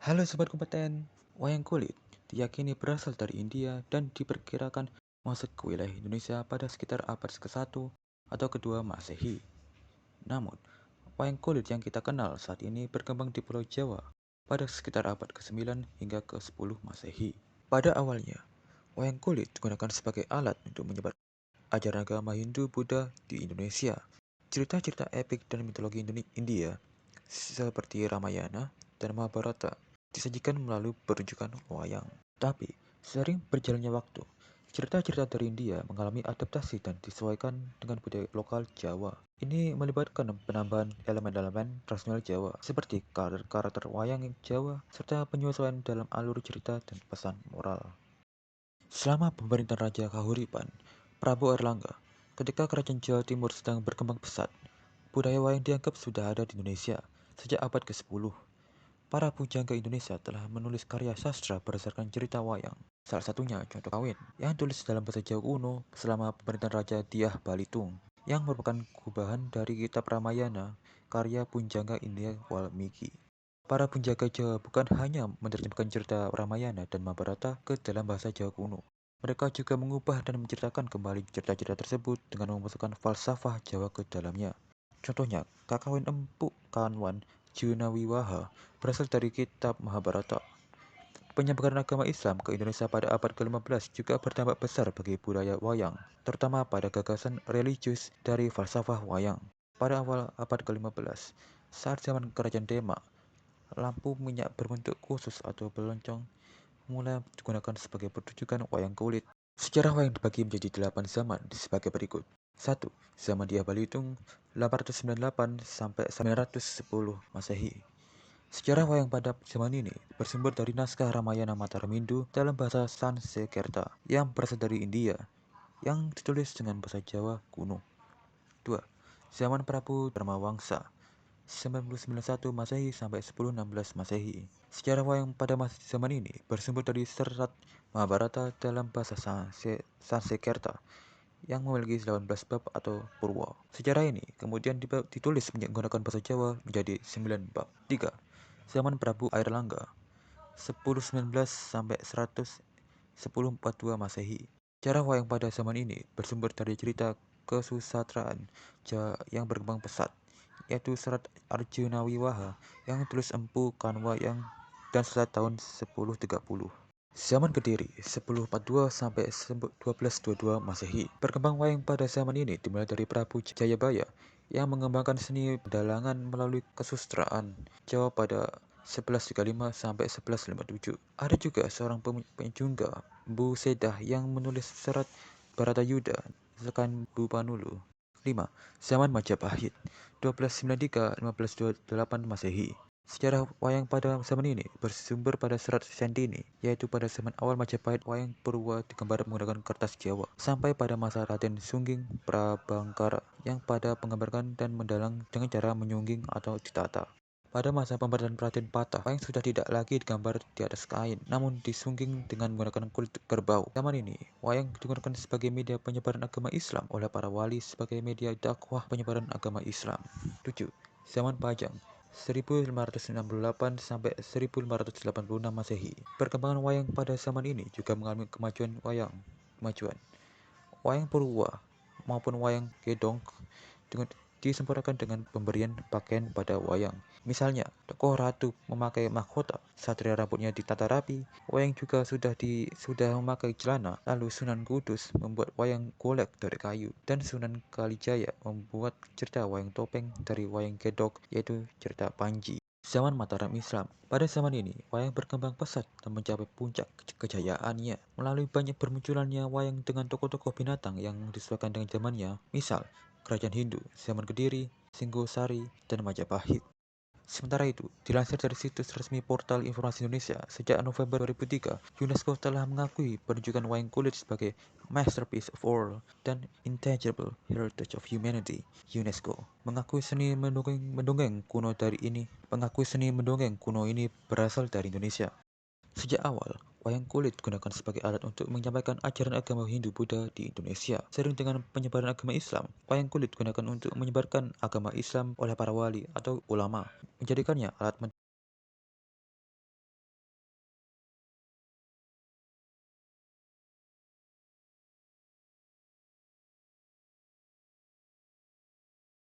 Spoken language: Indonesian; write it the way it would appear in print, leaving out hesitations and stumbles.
Halo Sobat Kompeten, wayang kulit diyakini berasal dari India dan diperkirakan masuk ke wilayah Indonesia pada sekitar abad ke-1 atau kedua Masehi. Namun, wayang kulit yang kita kenal saat ini berkembang di Pulau Jawa pada sekitar abad ke-9 hingga ke-10 Masehi. Pada awalnya, wayang kulit digunakan sebagai alat untuk menyebar ajaran agama Hindu Buddha di Indonesia. Cerita-cerita epik dan mitologi India seperti Ramayana dan Mahabharata disajikan melalui pertunjukan wayang. Tapi, sering berjalannya waktu, cerita-cerita dari India mengalami adaptasi dan disesuaikan dengan budaya lokal Jawa. Ini melibatkan penambahan elemen-elemen tradisional Jawa, seperti karakter wayang Jawa, serta penyesuaian dalam alur cerita dan pesan moral. Selama pemerintahan Raja Kahuripan, Prabu Erlangga, ketika kerajaan Jawa Timur sedang berkembang pesat, budaya wayang dianggap sudah ada di Indonesia sejak abad ke-10. Para pujangga Indonesia telah menulis karya sastra berdasarkan cerita wayang. Salah satunya Contoh Kawin yang tulis dalam bahasa Jawa kuno selama pemerintahan Raja Dyah Balitung, yang merupakan kubahan dari kitab Ramayana karya pujangga India Walmiki. Para penjaga Jawa bukan hanya menerjemahkan cerita Ramayana dan Mahabharata ke dalam bahasa Jawa kuno. Mereka juga mengubah dan menceritakan kembali cerita-cerita tersebut dengan memasukkan falsafah Jawa ke dalamnya. Contohnya, Kakawin Empuk Kanwan Junawiwaha berasal dari kitab Mahabharata. Penyebaran agama Islam ke Indonesia pada abad ke-15 juga berdampak besar bagi budaya wayang, terutama pada gagasan religius dari falsafah wayang. Pada awal abad ke-15, saat zaman Kerajaan Demak, lampu minyak berbentuk khusus atau beloncong mulai digunakan sebagai pertunjukan wayang kulit. Sejarah wayang dibagi menjadi 8 zaman sebagai berikut. 1. Zaman Dyah Balitung 898 sampai 910 Masehi. Sejarah wayang pada zaman ini bersumber dari naskah Ramayana Mataramindu dalam bahasa Sanskerta yang berasal dari India, yang ditulis dengan bahasa Jawa kuno. 2. Zaman Prabu Dharmawangsa 991 Masehi sampai 1016 Masehi. Sejarah wayang pada zaman ini bersumber dari serat Mahabharata dalam bahasa Sanskerta yang memiliki 18 bab atau purwa. Sejarah ini kemudian ditulis menggunakan bahasa Jawa menjadi 9 bab. 3. Zaman Prabu Airlangga 1019 sampai 1142 Masehi. Cara wayang pada zaman ini bersumber dari cerita kesusastraan Jawa yang berkembang pesat, yaitu serat Arjuna Wiwaha yang tulis Empu Kanwa dan serat tahun 1030. Zaman Kediri 1042 sampai 1222 Masehi. Berkembang wayang pada zaman ini dimulai dari Prabu Jayabaya yang mengembangkan seni pedalangan melalui kesusastraan Jawa pada 1135 sampai 1157. Ada juga seorang penjungga Bu Sedah yang menulis serat Baratayuda Sekan Bu Panulu. 5. Zaman Majapahit 1293-1528 Masehi. Sejarah wayang pada zaman ini bersumber pada serat Sentini, yaitu pada zaman awal Majapahit wayang Purwa digambar menggunakan kertas Jawa, sampai pada masa Raden Sungging Prabangkara yang pada penggambaran dan mendalang dengan cara menyungging atau ditata. Pada masa pemerintahan Raden Patah, wayang sudah tidak lagi digambar di atas kain, namun disungging dengan menggunakan kulit kerbau. Zaman ini, wayang digunakan sebagai media penyebaran agama Islam oleh para wali sebagai media dakwah penyebaran agama Islam. 7. Zaman Pajang 1568 sampai 1586 Masehi. Perkembangan wayang pada zaman ini juga mengalami kemajuan. Wayang Purwa maupun wayang Gedong disempurnakan dengan pemberian pakaian pada wayang. Misalnya, tokoh ratu memakai mahkota, satria rambutnya ditata rapi, wayang juga sudah memakai celana. Lalu Sunan Kudus membuat wayang golek dari kayu, dan Sunan Kalijaya membuat cerita wayang topeng dari wayang gedok, yaitu cerita Panji. Zaman Mataram Islam. Pada zaman ini, wayang berkembang pesat dan mencapai puncak kejayaannya melalui banyak bermunculannya wayang dengan tokoh-tokoh binatang yang disesuaikan dengan zamannya. Misal, Kerajaan Hindu, zaman Kediri, Singhosari, dan Majapahit. Sementara itu, dilansir dari situs resmi Portal Informasi Indonesia, sejak November 2003, UNESCO telah mengakui penunjukan wayang kulit sebagai Masterpiece of Oral dan Intangible Heritage of Humanity. UNESCO mengakui seni mendongeng kuno ini berasal dari Indonesia. Sejak awal, wayang kulit digunakan sebagai alat untuk menyampaikan ajaran agama Hindu-Buddha di Indonesia. Sering dengan penyebaran agama Islam, wayang kulit digunakan untuk menyebarkan agama Islam oleh para wali atau ulama, menjadikannya alat